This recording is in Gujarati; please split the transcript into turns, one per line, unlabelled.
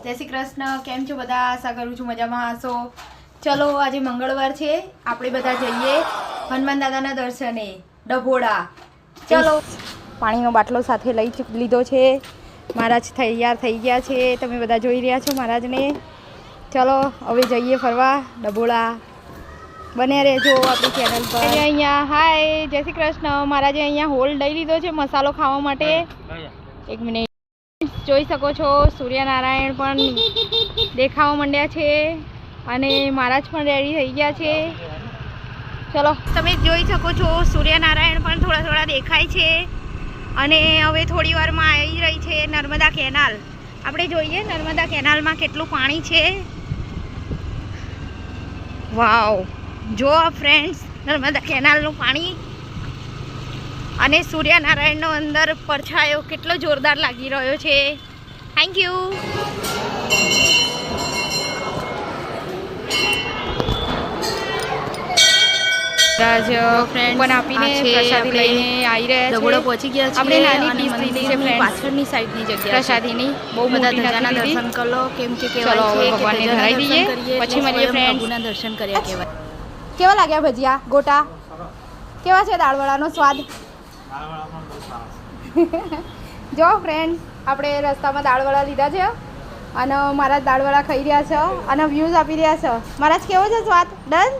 જય શ્રી કૃષ્ણ. કેમ છો બધા? આશા કરું છું મજામાં હશો. ચલો આજે મંગળવાર છે, આપણે બધા જઈએ હનુમાન દાદાના દર્શને ડભોડા. ચલો. પાણીનો બાટલો સાથે લઈ લીધો છે. મહારાજ તૈયાર થઈ ગયા છે, તમે બધા જોઈ રહ્યા છો મહારાજને. ચલો હવે જઈએ ફરવા ડભોડા. બને રહેજો આપણી ચેનલ પર. અહીંયા હાય જય શ્રી કૃષ્ણ. મહારાજે અહીંયા હોલ લઈ લીધો છે મસાલો ખાવા માટે. એક મિનિટ. જોઈ શકો છો સૂર્યનારાયણ પણ દેખાવા માંડ્યા છે અને મહારાજ પણ રેડી થઈ ગયા છે. ચલો તમે જોઈ શકો છો સૂર્યનારાયણ પણ થોડા થોડા દેખાય છે અને હવે થોડી વારમાં આવી રહી છે નર્મદા કેનાલ. આપણે જોઈએ નર્મદા કેનાલમાં કેટલું પાણી છે. વાવ, જો ફ્રેન્ડ્સ નર્મદા કેનાલનું પાણી અને સૂર્યનારાયણનો અંદર પરછાયો કેટલો જોરદાર લાગી રહ્યો છે. Thank you. પણ આપીને પ્રસાદી લઈને આવી રહ્યા છે.
ડભોડા પહોંચી ગયા છે.
આપણે નાની પીસ લીધી છે ફ્રેન્ડ્સ.
પાછળની સાઈડની જગ્યા
પ્રસાદીની બહુ
બધા
મોટી
ધજાના
નથી
દર્શન
લીધી.
કરી લો, કેમ કે
ચલો
કહેવાય છે કે
ભગવાનને
ધજાના
ધરાઈ દઈએ,
દર્શન કરીએ
પછી
એટલે
મળીએ
સ્વયં
friends.
પ્રભુના દર્શન કર્યા કહેવાય.
કેવા લાગ્યા ભજીયા ગોટા? કેવા છે દાળવડાનો સ્વાદ? જો ફ્રેન્ડ આપણે રસ્તામાં દાળવડા લીધા છે અને મહારાજ દાળવડા ખાઈ રહ્યા છે અને વ્યૂઝ આપી રહ્યા છે. મહારાજ કેવો છે સ્વાદ? ડન.